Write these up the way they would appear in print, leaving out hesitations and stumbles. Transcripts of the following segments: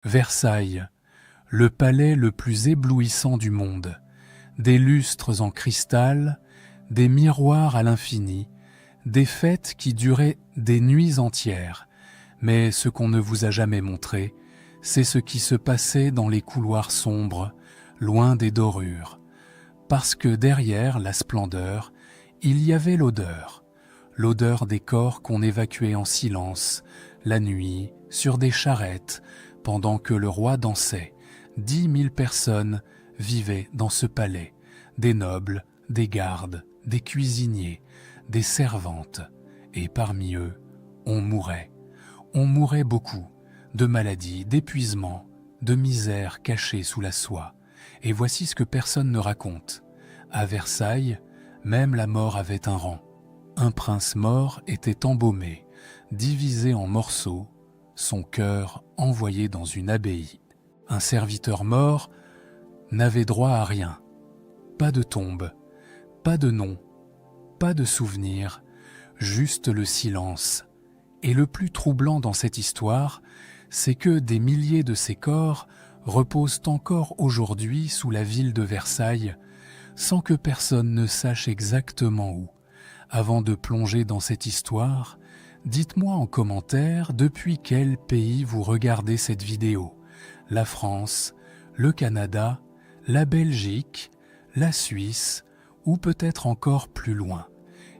Versailles, le palais le plus éblouissant du monde, des lustres en cristal, des miroirs à l'infini, des fêtes qui duraient des nuits entières. Mais ce qu'on ne vous a jamais montré, c'est ce qui se passait dans les couloirs sombres, loin des dorures. Parce que derrière la splendeur, il y avait l'odeur des corps qu'on évacuait en silence, la nuit, sur des charrettes, pendant que le roi dansait. 10 000 personnes vivaient dans ce palais, des nobles, des gardes, des cuisiniers, des servantes, et parmi eux, on mourait. On mourait beaucoup, de maladies, d'épuisement, de misère cachée sous la soie. Et voici ce que personne ne raconte. À Versailles, même la mort avait un rang. Un prince mort était embaumé, divisé en morceaux, son cœur envoyé dans une abbaye. Un serviteur mort n'avait droit à rien. Pas de tombe, pas de nom, pas de souvenir, juste le silence. Et le plus troublant dans cette histoire, c'est que des milliers de ces corps reposent encore aujourd'hui sous la ville de Versailles, sans que personne ne sache exactement où. Avant de plonger dans cette histoire, dites-moi en commentaire depuis quel pays vous regardez cette vidéo. La France, le Canada, la Belgique, la Suisse ou peut-être encore plus loin.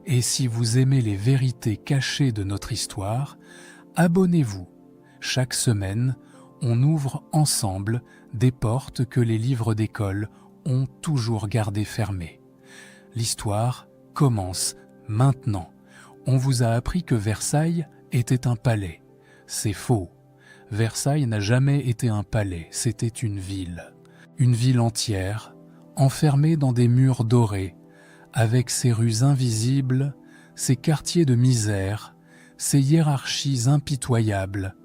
Et si vous aimez les vérités cachées de notre histoire, abonnez-vous. Chaque semaine, on ouvre ensemble des portes que les livres d'école ont toujours gardées fermées. L'histoire commence maintenant. On vous a appris que Versailles était un palais. C'est faux. Versailles n'a jamais été un palais, c'était une ville. Une ville entière, enfermée dans des murs dorés, avec ses rues invisibles, ses quartiers de misère, ses hiérarchies impitoyables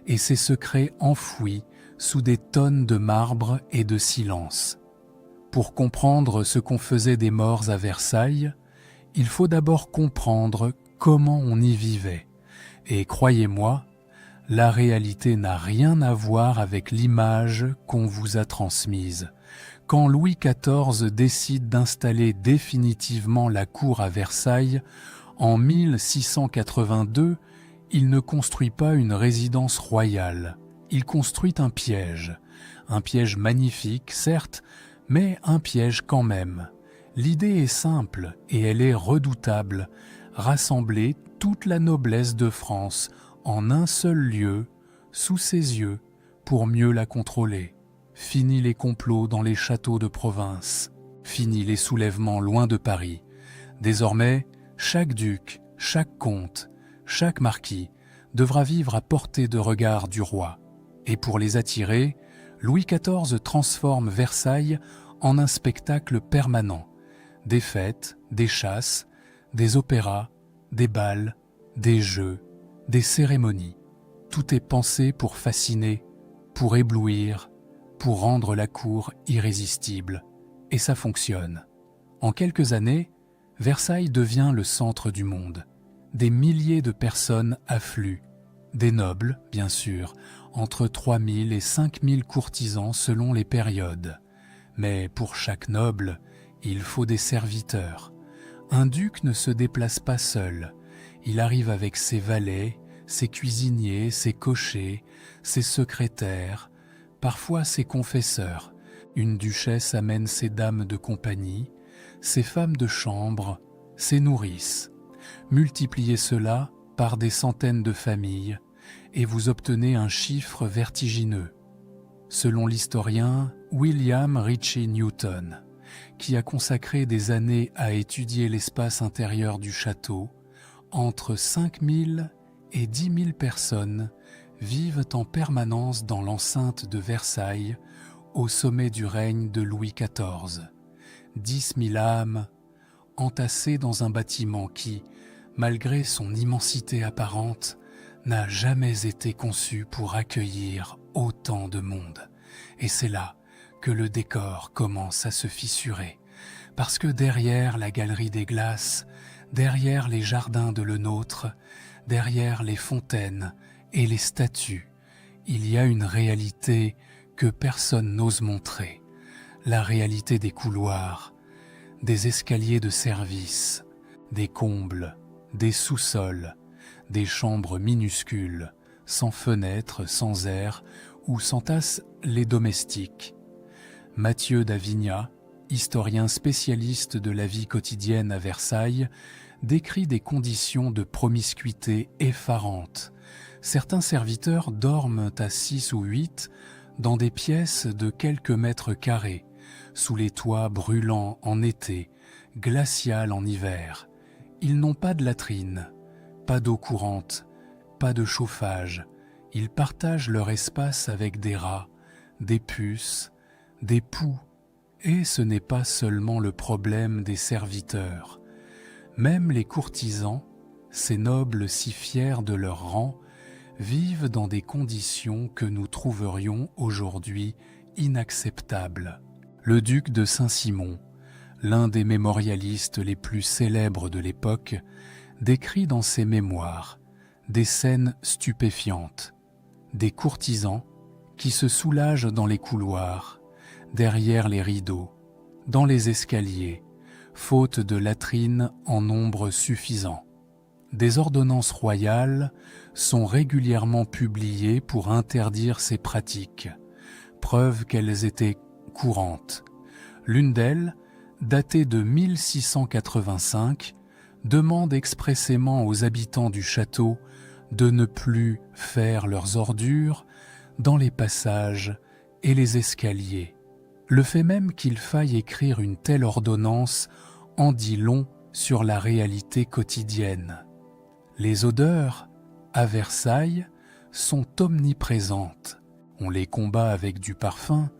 et ses secrets enfouis sous des tonnes de marbre et de silence. Pour comprendre ce qu'on faisait des morts à Versailles, il faut d'abord comprendre comment on y vivait. Et croyez-moi, la réalité n'a rien à voir avec l'image qu'on vous a transmise. Quand Louis XIV décide d'installer définitivement la cour à Versailles, en 1682, il ne construit pas une résidence royale. Il construit un piège magnifique, certes, mais un piège quand même. L'idée est simple et elle est redoutable, rassembler toute la noblesse de France en un seul lieu, sous ses yeux, pour mieux la contrôler. Fini les complots dans les châteaux de province, fini les soulèvements loin de Paris. Désormais, chaque duc, chaque comte, chaque marquis devra vivre à portée de regard du roi. Et pour les attirer, Louis XIV transforme Versailles en un spectacle permanent. Des fêtes, des chasses, des opéras, des bals, des jeux, des cérémonies. Tout est pensé pour fasciner, pour éblouir, pour rendre la cour irrésistible. Et ça fonctionne. En quelques années, Versailles devient le centre du monde. Des milliers de personnes affluent. Des nobles, bien sûr, entre 3 000 et 5 000 courtisans selon les périodes. Mais pour chaque noble, il faut des serviteurs. Un duc ne se déplace pas seul. Il arrive avec ses valets, ses cuisiniers, ses cochers, ses secrétaires, parfois ses confesseurs. Une duchesse amène ses dames de compagnie, ses femmes de chambre, ses nourrices. Multipliez cela par des centaines de familles et vous obtenez un chiffre vertigineux. Selon l'historien William Ritchie Newton, qui a consacré des années à étudier l'espace intérieur du château, entre 5 000 et 10 000 personnes vivent en permanence dans l'enceinte de Versailles au sommet du règne de Louis XIV. 10 000 âmes entassées dans un bâtiment qui, malgré son immensité apparente, n'a jamais été conçu pour accueillir autant de monde. Et c'est là que le décor commence à se fissurer, parce que derrière la galerie des glaces, derrière les jardins de Le Nôtre, derrière les fontaines et les statues, il y a une réalité que personne n'ose montrer, la réalité des couloirs, des escaliers de service, des combles, des sous-sols, des chambres minuscules, sans fenêtres, sans air, où s'entassent les domestiques. Mathieu d'Avignat, historien spécialiste de la vie quotidienne à Versailles, décrit des conditions de promiscuité effarantes. Certains serviteurs dorment à 6 ou 8 dans des pièces de quelques mètres carrés, sous les toits brûlants en été, glacial en hiver. Ils n'ont pas de latrine, pas d'eau courante, pas de chauffage. Ils partagent leur espace avec des rats, des puces, des poux. Et ce n'est pas seulement le problème des serviteurs. Même les courtisans, ces nobles si fiers de leur rang, vivent dans des conditions que nous trouverions aujourd'hui inacceptables. Le duc de Saint-Simon, l'un des mémorialistes les plus célèbres de l'époque, décrit dans ses mémoires des scènes stupéfiantes, des courtisans qui se soulagent dans les couloirs, derrière les rideaux, dans les escaliers, faute de latrines en nombre suffisant. Des ordonnances royales sont régulièrement publiées pour interdire ces pratiques, preuve qu'elles étaient courantes. L'une d'elles, datée de 1685, demande expressément aux habitants du château de ne plus faire leurs ordures dans les passages et les escaliers. Le fait même qu'il faille écrire une telle ordonnance en dit long sur la réalité quotidienne. Les odeurs, à Versailles, sont omniprésentes. On les combat avec du parfum.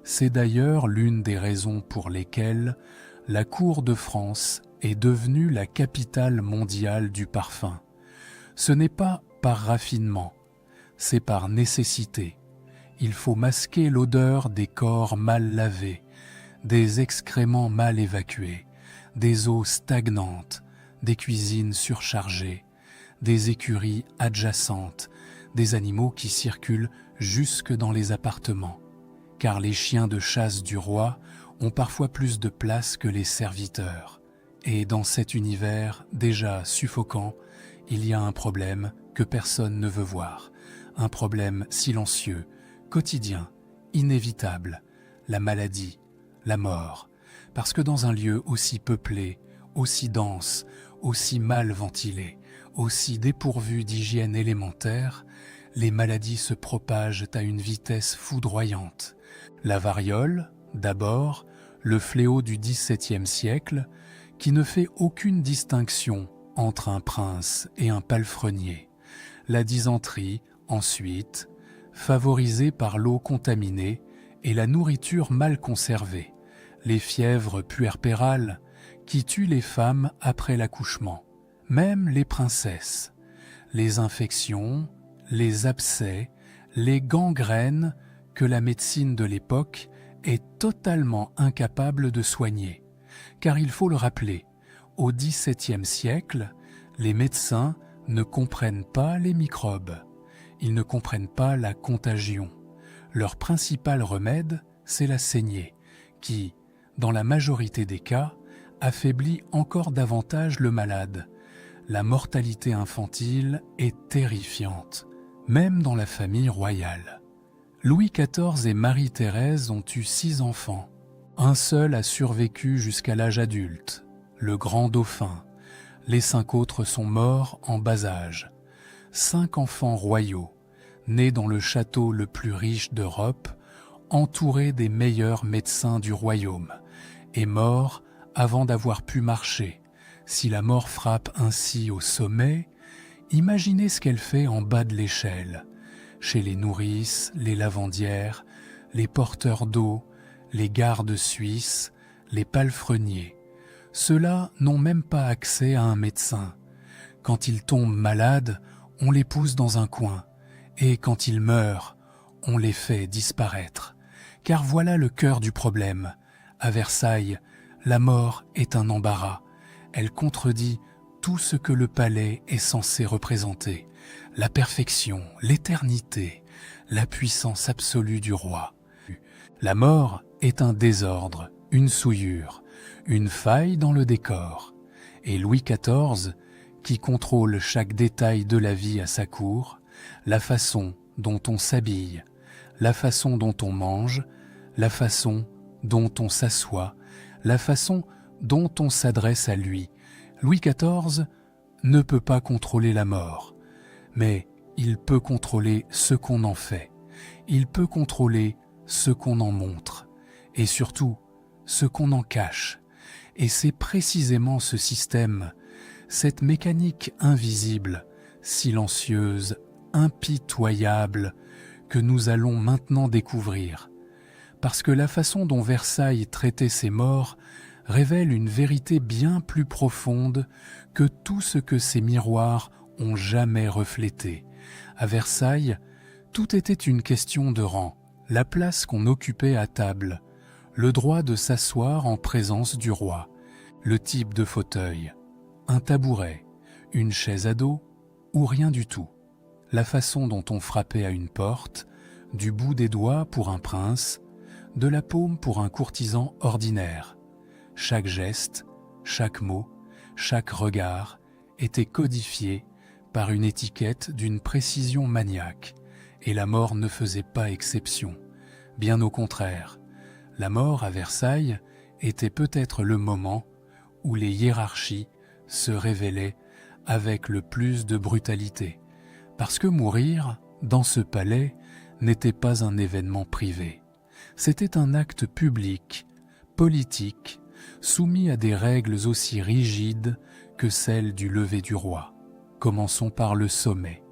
C'est d'ailleurs l'une des raisons pour lesquelles la cour de France est devenue la capitale mondiale du parfum. Ce n'est pas par raffinement, c'est par nécessité. Il faut masquer l'odeur des corps mal lavés, des excréments mal évacués, des eaux stagnantes, des cuisines surchargées, des écuries adjacentes, des animaux qui circulent jusque dans les appartements. Car les chiens de chasse du roi ont parfois plus de place que les serviteurs. Et dans cet univers déjà suffocant, il y a un problème que personne ne veut voir, un problème silencieux, quotidien, inévitable, la maladie, la mort, parce que dans un lieu aussi peuplé, aussi dense, aussi mal ventilé, aussi dépourvu d'hygiène élémentaire, les maladies se propagent à une vitesse foudroyante. La variole, d'abord, le fléau du XVIIe siècle, qui ne fait aucune distinction entre un prince et un palefrenier. La dysenterie, ensuite, favorisée par l'eau contaminée et la nourriture mal conservée, les fièvres puerpérales qui tuent les femmes après l'accouchement, même les princesses, les infections, les abcès, les gangrènes que la médecine de l'époque est totalement incapable de soigner. Car il faut le rappeler, au XVIIe siècle, les médecins ne comprennent pas les microbes. Ils ne comprennent pas la contagion. Leur principal remède, c'est la saignée, qui, dans la majorité des cas, affaiblit encore davantage le malade. La mortalité infantile est terrifiante, même dans la famille royale. Louis XIV et Marie-Thérèse ont eu 6 enfants. Un seul a survécu jusqu'à l'âge adulte, le grand dauphin. Les 5 autres sont morts en bas âge. 5 enfants royaux, nés dans le château le plus riche d'Europe, entourés des meilleurs médecins du royaume, et morts avant d'avoir pu marcher. Si la mort frappe ainsi au sommet, imaginez ce qu'elle fait en bas de l'échelle, chez les nourrices, les lavandières, les porteurs d'eau, les gardes suisses, les palefreniers. Ceux-là n'ont même pas accès à un médecin. Quand ils tombent malades, on les pousse dans un coin, et quand ils meurent, on les fait disparaître. Car voilà le cœur du problème. À Versailles, la mort est un embarras. Elle contredit tout ce que le palais est censé représenter. La perfection, l'éternité, la puissance absolue du roi. La mort est un désordre, une souillure, une faille dans le décor. Et Louis XIV, qui contrôle chaque détail de la vie à sa cour, la façon dont on s'habille, la façon dont on mange, la façon dont on s'assoit, la façon dont on s'adresse à lui. Louis XIV ne peut pas contrôler la mort, mais il peut contrôler ce qu'on en fait. Il peut contrôler ce qu'on en montre, et surtout ce qu'on en cache. Et c'est précisément ce système, cette mécanique invisible, silencieuse, impitoyable, que nous allons maintenant découvrir. Parce que la façon dont Versailles traitait ses morts révèle une vérité bien plus profonde que tout ce que ces miroirs ont jamais reflété. À Versailles, tout était une question de rang, la place qu'on occupait à table, le droit de s'asseoir en présence du roi, le type de fauteuil, un tabouret, une chaise à dos ou rien du tout, la façon dont on frappait à une porte, du bout des doigts pour un prince, de la paume pour un courtisan ordinaire. Chaque geste, chaque mot, chaque regard était codifié par une étiquette d'une précision maniaque, et la mort ne faisait pas exception. Bien au contraire, la mort à Versailles était peut-être le moment où les hiérarchies se révélaient avec le plus de brutalité, parce que mourir, dans ce palais, n'était pas un événement privé. C'était un acte public, politique, soumis à des règles aussi rigides que celles du lever du roi. Commençons par le sommet.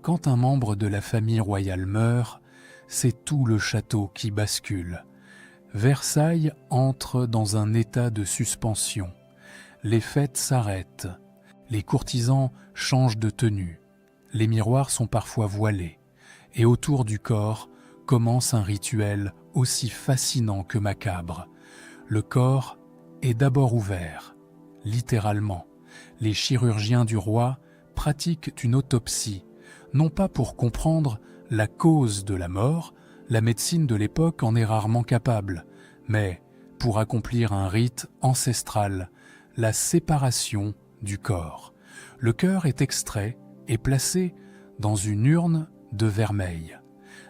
Quand un membre de la famille royale meurt, c'est tout le château qui bascule. Versailles entre dans un état de suspension. Les fêtes s'arrêtent. Les courtisans changent de tenue. Les miroirs sont parfois voilés. Et autour du corps commence un rituel aussi fascinant que macabre. Le corps est d'abord ouvert. Littéralement, les chirurgiens du roi pratiquent une autopsie, non pas pour comprendre la cause de la mort, la médecine de l'époque en est rarement capable, mais pour accomplir un rite ancestral, la séparation du corps. Le cœur est extrait et placé dans une urne de vermeil.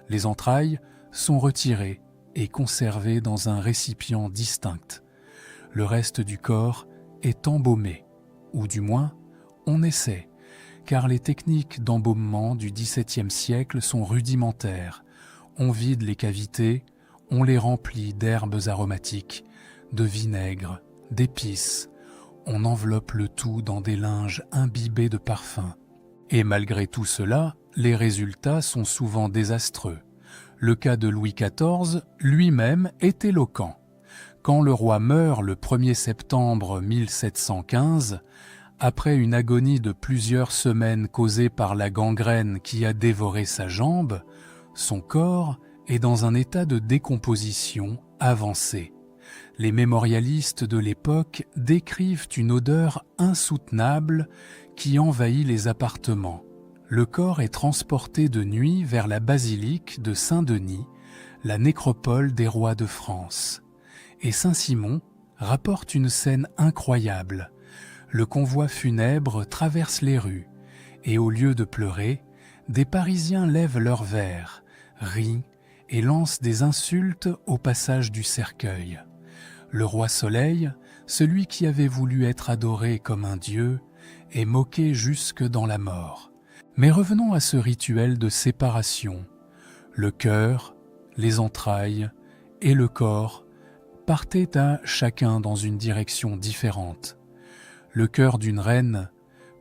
Les entrailles sont retirées et conservées dans un récipient distinct. Le reste du corps est embaumé, ou du moins, on essaie, car les techniques d'embaumement du XVIIe siècle sont rudimentaires. On vide les cavités, on les remplit d'herbes aromatiques, de vinaigre, d'épices. On enveloppe le tout dans des linges imbibés de parfums. Et malgré tout cela, les résultats sont souvent désastreux. Le cas de Louis XIV lui-même est éloquent. Quand le roi meurt le 1er septembre 1715, après une agonie de plusieurs semaines causée par la gangrène qui a dévoré sa jambe, son corps est dans un état de décomposition avancé. Les mémorialistes de l'époque décrivent une odeur insoutenable qui envahit les appartements. Le corps est transporté de nuit vers la basilique de Saint-Denis, la nécropole des rois de France. Et Saint-Simon rapporte une scène incroyable. Le convoi funèbre traverse les rues, et au lieu de pleurer, des Parisiens lèvent leurs verres, rient et lancent des insultes au passage du cercueil. Le roi Soleil, celui qui avait voulu être adoré comme un dieu, est moqué jusque dans la mort. Mais revenons à ce rituel de séparation. Le cœur, les entrailles et le corps partaient à chacun dans une direction différente. Le cœur d'une reine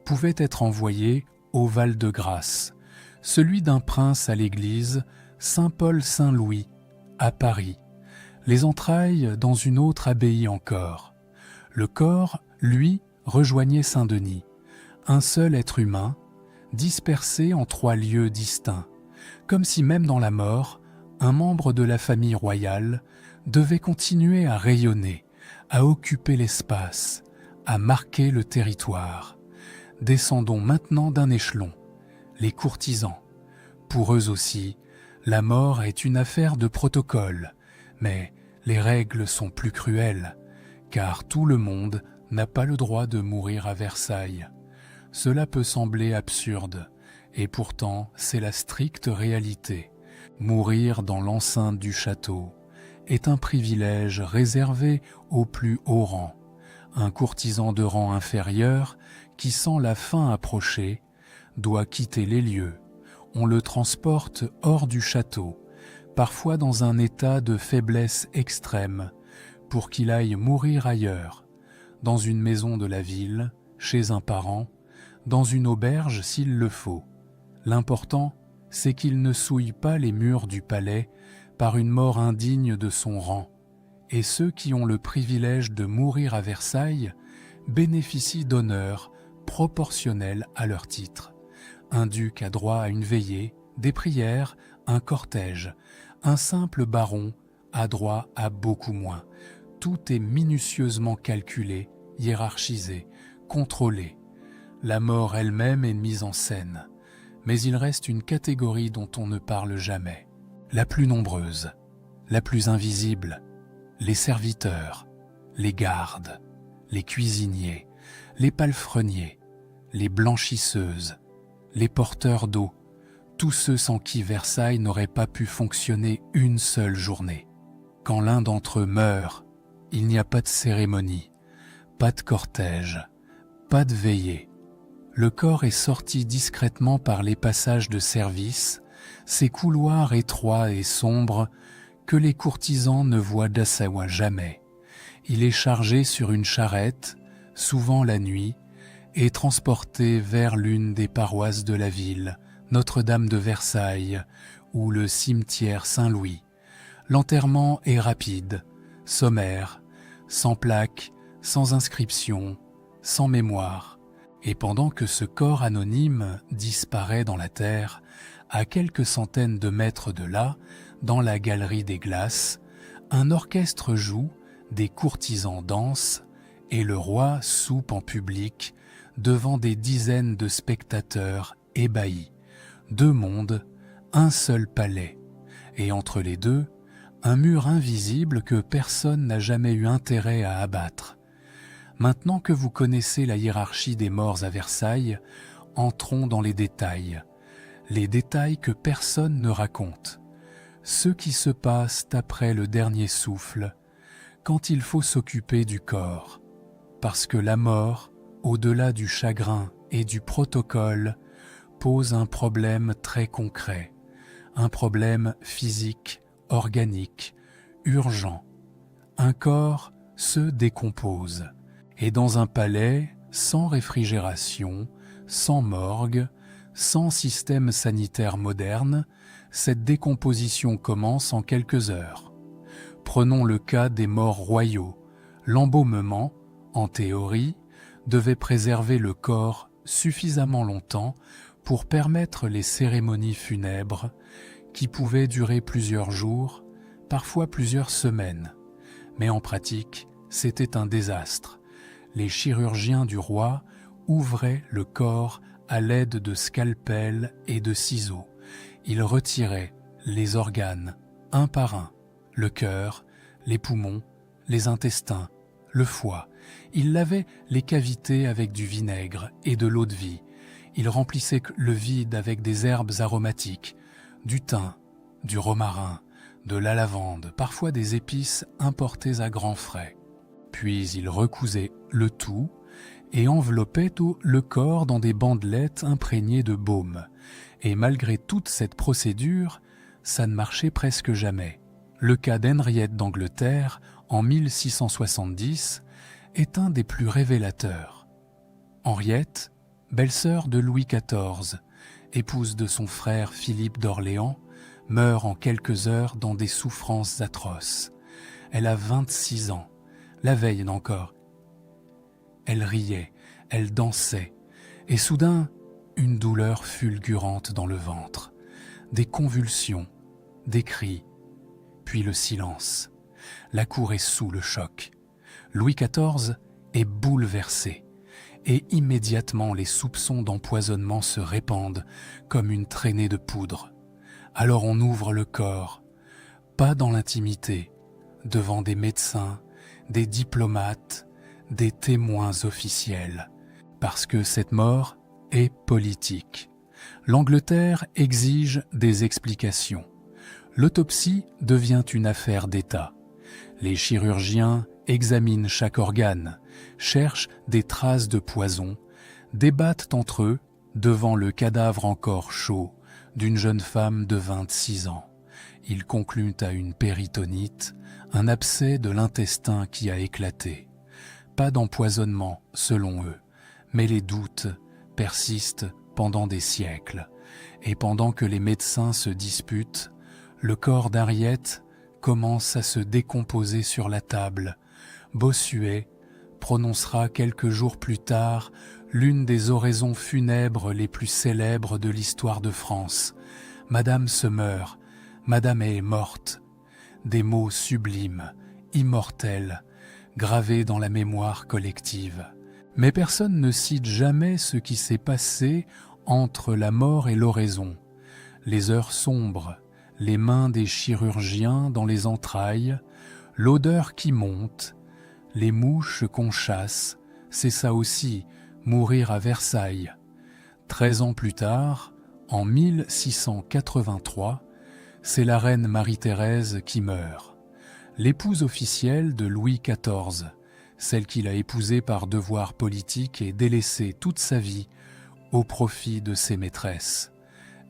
pouvait être envoyé au Val-de-Grâce, celui d'un prince à l'église Saint-Paul-Saint-Louis, à Paris, les entrailles dans une autre abbaye encore. Le corps, lui, rejoignait Saint-Denis, un seul être humain, dispersé en 3 lieux distincts, comme si même dans la mort, un membre de la famille royale devait continuer à rayonner, à occuper l'espace, à marquer le territoire. Descendons maintenant d'un échelon, les courtisans. Pour eux aussi, La mort est une affaire de protocole, mais les règles sont plus cruelles, car tout le monde n'a pas le droit de mourir à Versailles. Cela peut sembler absurde, et pourtant c'est la stricte réalité. Mourir dans l'enceinte du château est un privilège réservé aux plus hauts rangs. Un courtisan de rang inférieur qui sent la fin approcher doit quitter les lieux. On le transporte hors du château, parfois dans un état de faiblesse extrême, pour qu'il aille mourir ailleurs, dans une maison de la ville, chez un parent, dans une auberge s'il le faut. L'important, c'est qu'il ne souille pas les murs du palais par une mort indigne de son rang, et ceux qui ont le privilège de mourir à Versailles bénéficient d'honneurs proportionnels à leur titre. Un duc a droit à une veillée, des prières, un cortège. Un simple baron a droit à beaucoup moins. Tout est minutieusement calculé, hiérarchisé, contrôlé. La mort elle-même est mise en scène. Mais il reste une catégorie dont on ne parle jamais. La plus nombreuse, la plus invisible, les serviteurs, les gardes, les cuisiniers, les palefreniers, les blanchisseuses, les porteurs d'eau, tous ceux sans qui Versailles n'aurait pas pu fonctionner une seule journée. Quand l'un d'entre eux meurt, il n'y a pas de cérémonie, pas de cortège, pas de veillée. Le corps est sorti discrètement par les passages de service, ces couloirs étroits et sombres que les courtisans ne voient d'Assawa jamais. Il est chargé sur une charrette, souvent la nuit, et transporté vers l'une des paroisses de la ville, Notre-Dame de Versailles ou le cimetière Saint-Louis. L'enterrement est rapide, sommaire, sans plaque, sans inscription, sans mémoire. Et pendant que ce corps anonyme disparaît dans la terre, à quelques centaines de mètres de là, dans la galerie des glaces, un orchestre joue, des courtisans dansent, et le roi soupe en public devant des dizaines de spectateurs ébahis. Deux mondes, un seul palais, et entre les deux, un mur invisible que personne n'a jamais eu intérêt à abattre. Maintenant que vous connaissez la hiérarchie des morts à Versailles, entrons dans les détails que personne ne raconte. Ce qui se passe après le dernier souffle, quand il faut s'occuper du corps. Parce que la mort, au-delà du chagrin et du protocole, pose un problème très concret, un problème physique, organique, urgent. Un corps se décompose. Et dans un palais, sans réfrigération, sans morgue, sans système sanitaire moderne, cette décomposition commence en quelques heures. Prenons le cas des morts royaux. L'embaumement, en théorie, devait préserver le corps suffisamment longtemps pour permettre les cérémonies funèbres qui pouvaient durer plusieurs jours, parfois plusieurs semaines. Mais en pratique, c'était un désastre. Les chirurgiens du roi ouvraient le corps à l'aide de scalpels et de ciseaux. Ils retiraient les organes, un par un, le cœur, les poumons, les intestins, le foie. Ils lavaient les cavités avec du vinaigre et de l'eau de vie. Ils remplissaient le vide avec des herbes aromatiques, du thym, du romarin, de la lavande, parfois des épices importées à grands frais. Puis ils recousaient le tout et enveloppaient tout le corps dans des bandelettes imprégnées de baume. Et malgré toute cette procédure, ça ne marchait presque jamais. Le cas d'Henriette d'Angleterre, en 1670, est un des plus révélateurs. Henriette, belle-sœur de Louis XIV, épouse de son frère Philippe d'Orléans, meurt en quelques heures dans des souffrances atroces. Elle a 26 ans. La veille encore. Elle riait, elle dansait, et soudain, une douleur fulgurante dans le ventre, des convulsions, des cris, puis le silence. La cour est sous le choc. Louis XIV est bouleversé, et immédiatement les soupçons d'empoisonnement se répandent comme une traînée de poudre. Alors on ouvre le corps, pas dans l'intimité, devant des médecins, des diplomates, des témoins officiels, parce que cette mort est politique. L'Angleterre exige des explications. L'autopsie devient une affaire d'État. Les chirurgiens examinent chaque organe, cherchent des traces de poison, débattent entre eux devant le cadavre encore chaud d'une jeune femme de 26 ans. Ils concluent à une péritonite, un abcès de l'intestin qui a éclaté. Pas d'empoisonnement, selon eux, mais les doutes persistent pendant des siècles. Et pendant que les médecins se disputent, le corps d'Henriette commence à se décomposer sur la table. Bossuet prononcera quelques jours plus tard l'une des oraisons funèbres les plus célèbres de l'histoire de France. « Madame se meurt, Madame est morte ». Des mots sublimes, immortels, gravés dans la mémoire collective. Mais personne ne cite jamais ce qui s'est passé entre la mort et l'oraison. Les heures sombres, les mains des chirurgiens dans les entrailles, l'odeur qui monte, les mouches qu'on chasse, c'est ça aussi, mourir à Versailles. 13 ans plus tard, en 1683, c'est la reine Marie-Thérèse qui meurt. L'épouse officielle de Louis XIV, celle qu'il a épousée par devoir politique et délaissée toute sa vie au profit de ses maîtresses.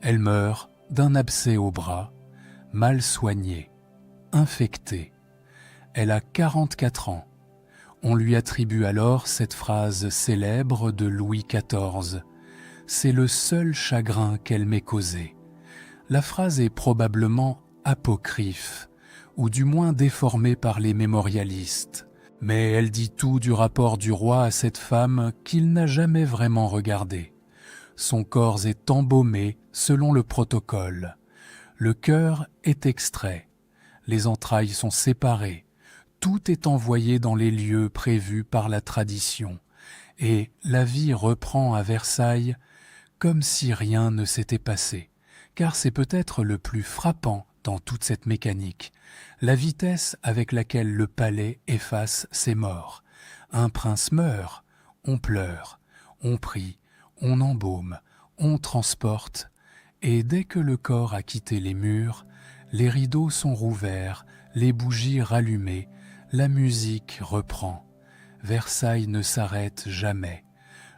Elle meurt d'un abcès au bras, mal soignée, infectée. Elle a 44 ans. On lui attribue alors cette phrase célèbre de Louis XIV. « C'est le seul chagrin qu'elle m'ait causé ». La phrase est probablement apocryphe, ou du moins déformée par les mémorialistes. Mais elle dit tout du rapport du roi à cette femme qu'il n'a jamais vraiment regardée. Son corps est embaumé selon le protocole. Le cœur est extrait. Les entrailles sont séparées. Tout est envoyé dans les lieux prévus par la tradition. Et la vie reprend à Versailles comme si rien ne s'était passé. Car c'est peut-être le plus frappant dans toute cette mécanique, la vitesse avec laquelle le palais efface ses morts. Un prince meurt, on pleure, on prie, on embaume, on transporte, et dès que le corps a quitté les murs, les rideaux sont rouverts, les bougies rallumées, la musique reprend. Versailles ne s'arrête jamais.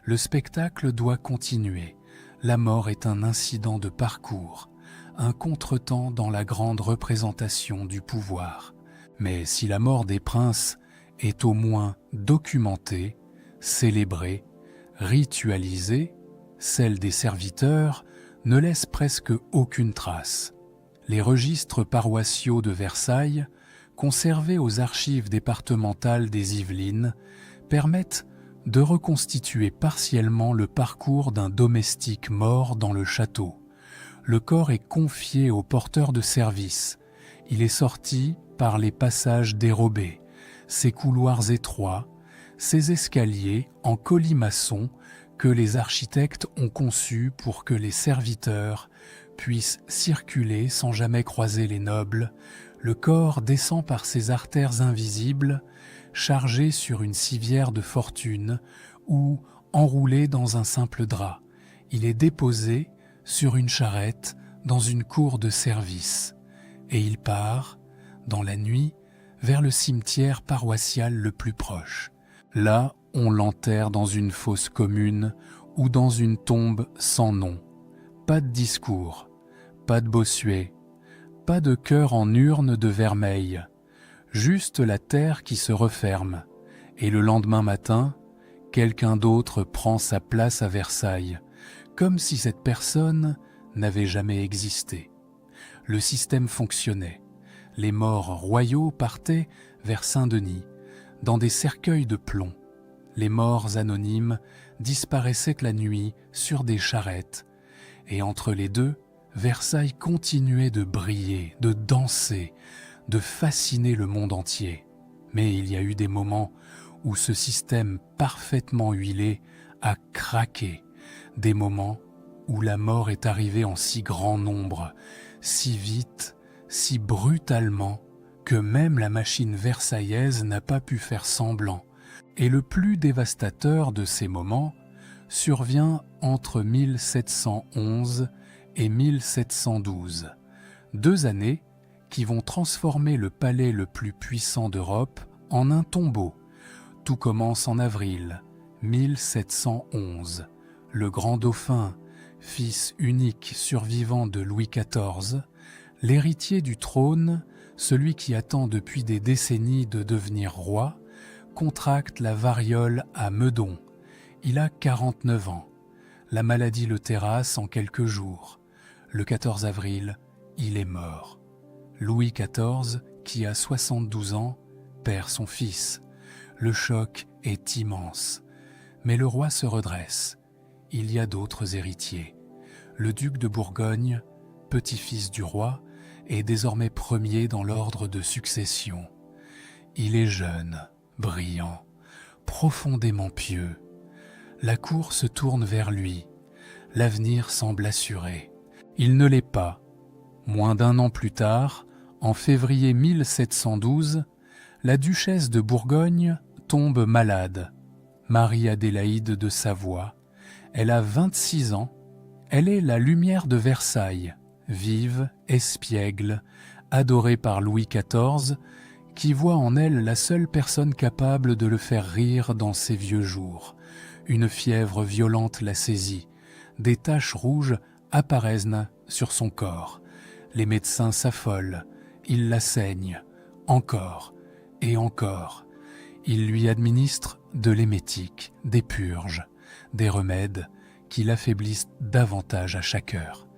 Le spectacle doit continuer. La mort est un incident de parcours, un contretemps dans la grande représentation du pouvoir. Mais si la mort des princes est au moins documentée, célébrée, ritualisée, celle des serviteurs ne laisse presque aucune trace. Les registres paroissiaux de Versailles, conservés aux archives départementales des Yvelines, permettent de reconstituer partiellement le parcours d'un domestique mort dans le château. Le corps est confié au porteur de service. Il est sorti par les passages dérobés, ces couloirs étroits, ces escaliers en colimaçon que les architectes ont conçus pour que les serviteurs puissent circuler sans jamais croiser les nobles. Le corps descend par ces artères invisibles, chargé sur une civière de fortune ou enroulé dans un simple drap. Il est déposé sur une charrette dans une cour de service et il part, dans la nuit, vers le cimetière paroissial le plus proche. Là, on l'enterre dans une fosse commune ou dans une tombe sans nom. Pas de discours, pas de Bossuet, pas de cœur en urne de vermeil, juste la terre qui se referme, et le lendemain matin, quelqu'un d'autre prend sa place à Versailles, comme si cette personne n'avait jamais existé. Le système fonctionnait. Les morts royaux partaient vers Saint-Denis, dans des cercueils de plomb. Les morts anonymes disparaissaient la nuit sur des charrettes, et entre les deux, Versailles continuait de briller, de danser, de fasciner le monde entier. Mais il y a eu des moments où ce système parfaitement huilé a craqué, des moments où la mort est arrivée en si grand nombre, si vite, si brutalement, que même la machine versaillaise n'a pas pu faire semblant. Et le plus dévastateur de ces moments survient entre 1711 et 1712, 2 années qui vont transformer le palais le plus puissant d'Europe en un tombeau. Tout commence en avril 1711. Le grand dauphin, fils unique survivant de Louis XIV, l'héritier du trône, celui qui attend depuis des décennies de devenir roi, contracte la variole à Meudon. Il a 49 ans. La maladie le terrasse en quelques jours. Le 14 avril, il est mort. Louis XIV, qui a 72 ans, perd son fils. Le choc est immense. Mais le roi se redresse. Il y a d'autres héritiers. Le duc de Bourgogne, petit-fils du roi, est désormais premier dans l'ordre de succession. Il est jeune, brillant, profondément pieux. La cour se tourne vers lui. L'avenir semble assuré. Il ne l'est pas. Moins d'1 an plus tard, en février 1712, la duchesse de Bourgogne tombe malade. Marie-Adélaïde de Savoie. Elle a 26 ans. Elle est la lumière de Versailles, vive, espiègle, adorée par Louis XIV, qui voit en elle la seule personne capable de le faire rire dans ses vieux jours. Une fièvre violente la saisit. Des taches rouges apparaissent sur son corps. Les médecins s'affolent. Ils la saignent. Encore et encore. Ils lui administrent de l'émétique, des purges, des remèdes qui l'affaiblissent davantage à chaque heure.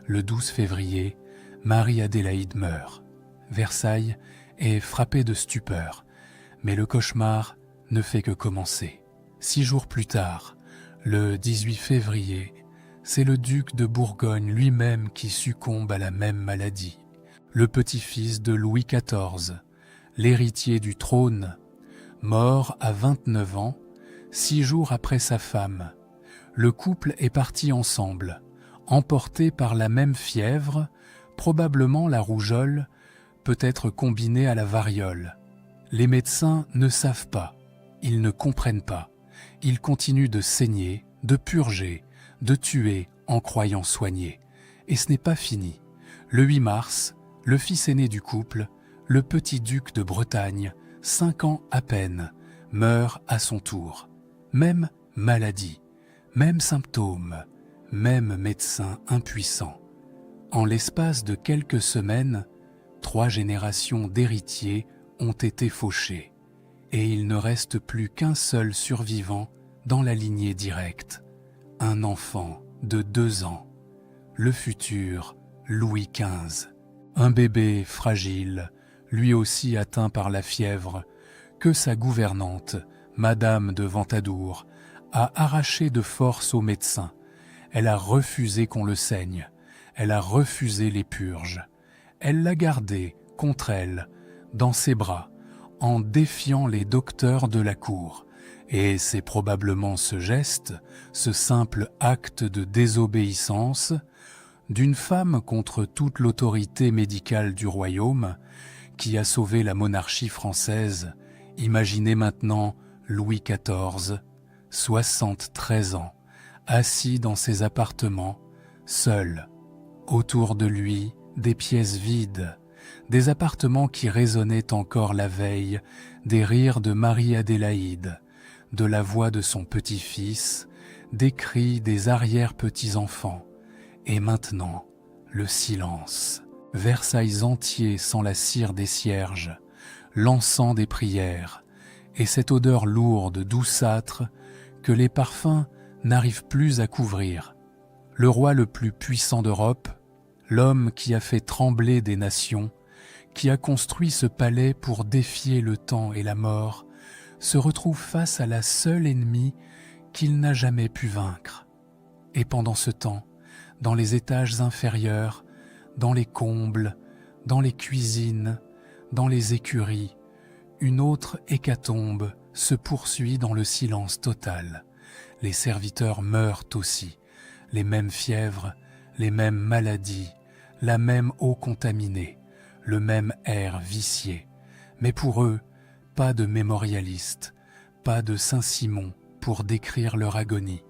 Le 12 février, Marie-Adélaïde meurt. Versailles est frappé de stupeur, mais le cauchemar ne fait que commencer. 6 jours plus tard, le 18 février, c'est le duc de Bourgogne lui-même qui succombe à la même maladie. Le petit-fils de Louis XIV, l'héritier du trône, mort à 29 ans, 6 jours après sa femme. Le couple est parti ensemble, emporté par la même fièvre, probablement la rougeole, peut-être combinée à la variole. Les médecins ne savent pas, ils ne comprennent pas. Ils continuent de saigner, de purger, de tuer en croyant soigner. Et ce n'est pas fini. Le 8 mars, le fils aîné du couple, le petit duc de Bretagne, 5 ans à peine, meurt à son tour. Même maladie, même symptômes, même médecin impuissant. En l'espace de quelques semaines, 3 générations d'héritiers ont été fauchées, et il ne reste plus qu'un seul survivant dans la lignée directe, un enfant de 2 ans, le futur Louis XV, un bébé fragile, lui aussi atteint par la fièvre, que sa gouvernante, Madame de Ventadour, a arraché de force aux médecins. Elle a refusé qu'on le saigne, elle a refusé les purges. Elle l'a gardé, contre elle, dans ses bras, en défiant les docteurs de la cour. Et c'est probablement ce geste, ce simple acte de désobéissance, d'une femme contre toute l'autorité médicale du royaume, qui a sauvé la monarchie française. Imaginez maintenant Louis XIV, 73 ans, assis dans ses appartements, seul. Autour de lui, des pièces vides, des appartements qui résonnaient encore la veille, des rires de Marie-Adélaïde, de la voix de son petit-fils, des cris des arrière-petits-enfants. Et maintenant, le silence. Versailles entier sent la cire des cierges, l'encens des prières, et cette odeur lourde, douceâtre, que les parfums n'arrivent plus à couvrir. Le roi le plus puissant d'Europe, l'homme qui a fait trembler des nations, qui a construit ce palais pour défier le temps et la mort, se retrouve face à la seule ennemie qu'il n'a jamais pu vaincre. Et pendant ce temps, dans les étages inférieurs, dans les combles, dans les cuisines, dans les écuries, une autre hécatombe se poursuit dans le silence total. Les serviteurs meurent aussi, les mêmes fièvres, les mêmes maladies, la même eau contaminée, le même air vicié. Mais pour eux, pas de mémorialiste, pas de Saint-Simon pour décrire leur agonie,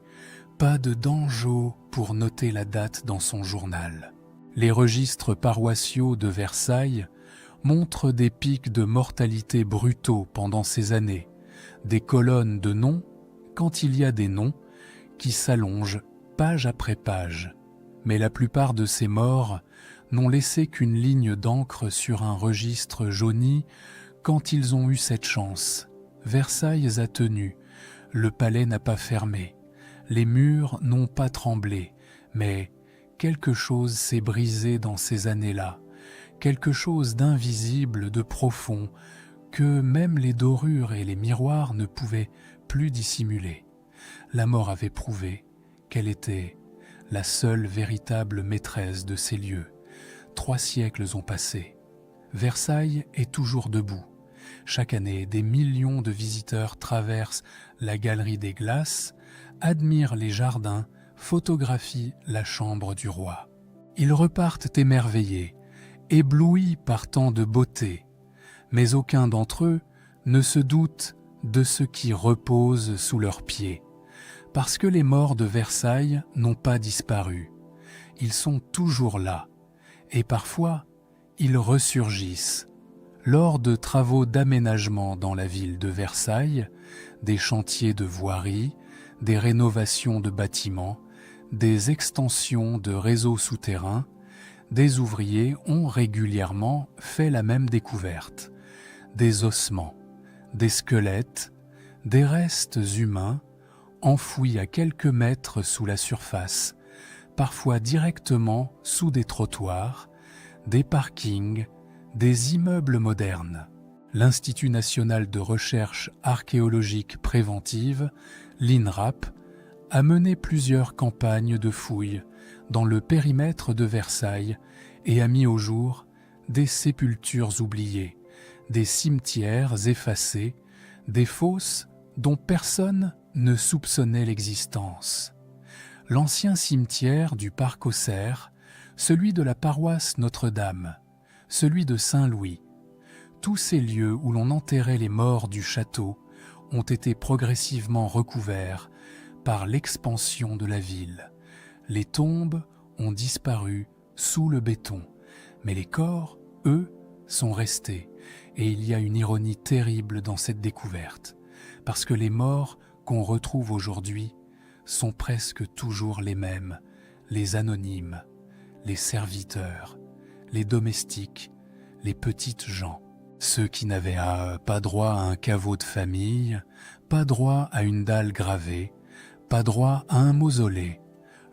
pas de Dangeau pour noter la date dans son journal. Les registres paroissiaux de Versailles montrent des pics de mortalité brutaux pendant ces années, des colonnes de noms, quand il y a des noms, qui s'allongent page après page. Mais la plupart de ces morts n'ont laissé qu'une ligne d'encre sur un registre jauni quand ils ont eu cette chance. Versailles a tenu, le palais n'a pas fermé, les murs n'ont pas tremblé, mais quelque chose s'est brisé dans ces années-là, quelque chose d'invisible, de profond, que même les dorures et les miroirs ne pouvaient plus dissimuler. La mort avait prouvé qu'elle était la seule véritable maîtresse de ces lieux. 3 siècles ont passé. Versailles est toujours debout. Chaque année, des millions de visiteurs traversent la galerie des glaces, admirent les jardins, photographient la chambre du roi. Ils repartent émerveillés, éblouis par tant de beauté, mais aucun d'entre eux ne se doute de ce qui repose sous leurs pieds, parce que les morts de Versailles n'ont pas disparu. Ils sont toujours là, et parfois ils ressurgissent. Lors de travaux d'aménagement dans la ville de Versailles, des chantiers de voirie, des rénovations de bâtiments, des extensions de réseaux souterrains, des ouvriers ont régulièrement fait la même découverte. Des ossements, des squelettes, des restes humains enfouis à quelques mètres sous la surface, parfois directement sous des trottoirs, des parkings, des immeubles modernes. L'Institut national de recherche archéologique préventive, l'INRAP, a mené plusieurs campagnes de fouilles dans le périmètre de Versailles et a mis au jour des sépultures oubliées, des cimetières effacés, des fosses dont personne ne soupçonnait l'existence. L'ancien cimetière du Parc aux Cerfs, celui de la paroisse Notre-Dame, celui de Saint-Louis, tous ces lieux où l'on enterrait les morts du château ont été progressivement recouverts par l'expansion de la ville. Les tombes ont disparu sous le béton, mais les corps, eux, sont restés. Et il y a une ironie terrible dans cette découverte, parce que les morts qu'on retrouve aujourd'hui sont presque toujours les mêmes, les anonymes, les serviteurs, les domestiques, les petites gens, ceux qui n'avaient pas droit à un caveau de famille, pas droit à une dalle gravée, pas droit à un mausolée.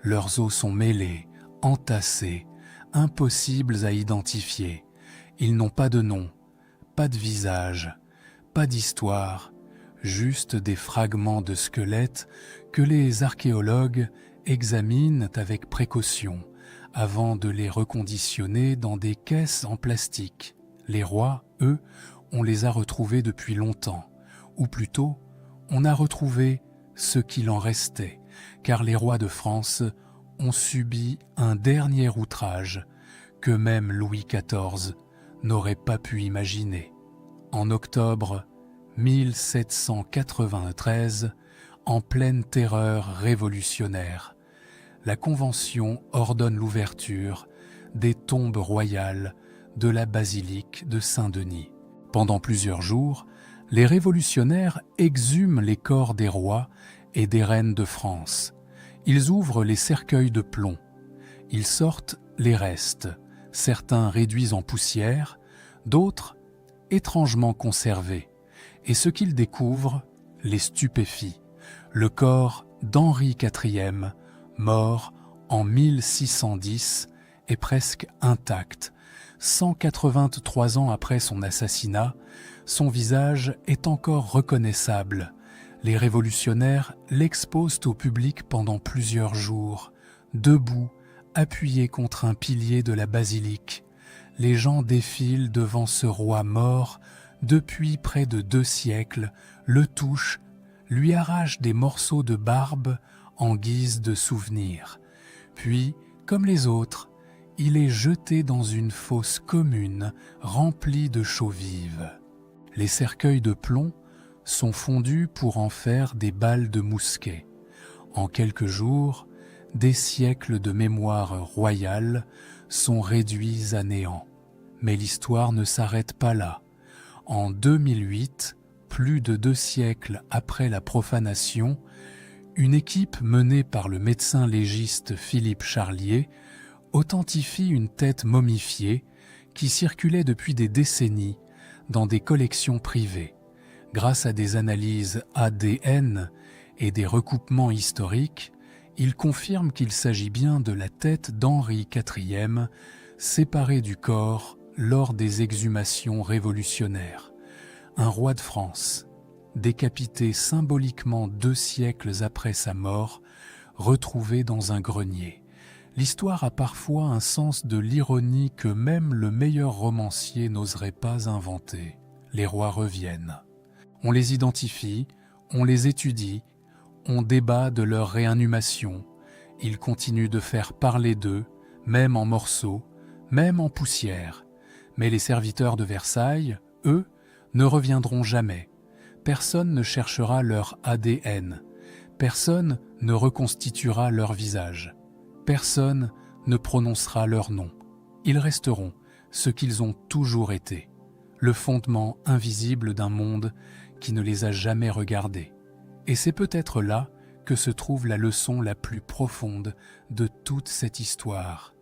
Leurs os sont mêlés, entassés, impossibles à identifier. Ils n'ont pas de nom, pas de visage, pas d'histoire, juste des fragments de squelettes que les archéologues examinent avec précaution avant de les reconditionner dans des caisses en plastique. Les rois, eux, on les a retrouvés depuis longtemps, ou plutôt, on a retrouvé ce qu'il en restait, car les rois de France ont subi un dernier outrage que même Louis XIV n'aurait pas pu imaginer. En octobre 1793, en pleine terreur révolutionnaire, la Convention ordonne l'ouverture des tombes royales de la basilique de Saint-Denis. Pendant plusieurs jours, les révolutionnaires exhument les corps des rois et des reines de France. Ils ouvrent les cercueils de plomb. Ils sortent les restes, certains réduits en poussière, d'autres étrangement conservés. Et ce qu'ils découvrent les stupéfie. Le corps d'Henri IV, mort en 1610, est presque intact. 183 ans après son assassinat, son visage est encore reconnaissable. Les révolutionnaires l'exposent au public pendant plusieurs jours, debout, appuyé contre un pilier de la basilique. Les gens défilent devant ce roi mort depuis près de 2 siècles, le touchent, lui arrachent des morceaux de barbe en guise de souvenir. Puis, comme les autres, il est jeté dans une fosse commune remplie de chaux vives. Les cercueils de plomb sont fondus pour en faire des balles de mousquet. En quelques jours, des siècles de mémoire royale sont réduits à néant. Mais l'histoire ne s'arrête pas là. En 2008, plus de 2 siècles après la profanation, une équipe menée par le médecin légiste Philippe Charlier authentifie une tête momifiée qui circulait depuis des décennies dans des collections privées. Grâce à des analyses ADN et des recoupements historiques, il confirme qu'il s'agit bien de la tête d'Henri IV, séparée du corps lors des exhumations révolutionnaires. Un roi de France, décapité symboliquement 2 siècles après sa mort, retrouvé dans un grenier. L'histoire a parfois un sens de l'ironie que même le meilleur romancier n'oserait pas inventer. Les rois reviennent. On les identifie, on les étudie, on débat de leur réinhumation. Ils continuent de faire parler d'eux, même en morceaux, même en poussière. Mais les serviteurs de Versailles, eux, ne reviendront jamais. Personne ne cherchera leur ADN. Personne ne reconstituera leur visage. Personne ne prononcera leur nom. Ils resteront ce qu'ils ont toujours été, le fondement invisible d'un monde qui ne les a jamais regardés. Et c'est peut-être là que se trouve la leçon la plus profonde de toute cette histoire.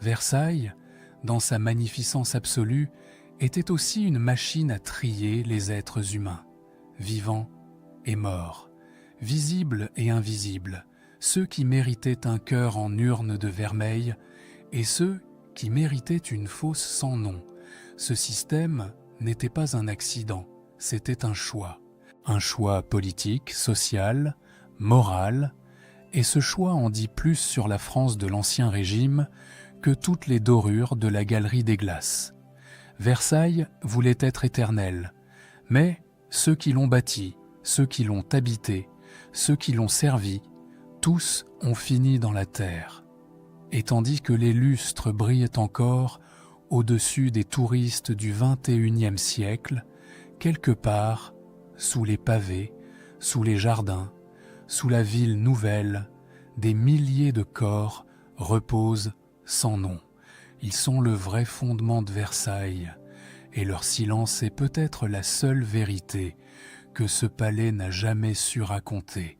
Versailles, dans sa magnificence absolue, était aussi une machine à trier les êtres humains, vivants et morts, visibles et invisibles, ceux qui méritaient un cœur en urne de vermeil et ceux qui méritaient une fosse sans nom. Ce système n'était pas un accident, c'était un choix politique, social, moral, et ce choix en dit plus sur la France de l'Ancien Régime que toutes les dorures de la Galerie des Glaces. Versailles voulait être éternel, mais ceux qui l'ont bâti, ceux qui l'ont habité, ceux qui l'ont servi, tous ont fini dans la terre. Et tandis que les lustres brillent encore au-dessus des touristes du XXIe siècle, quelque part, sous les pavés, sous les jardins, sous la ville nouvelle, des milliers de corps reposent sans nom. Ils sont le vrai fondement de Versailles, et leur silence est peut-être la seule vérité que ce palais n'a jamais su raconter.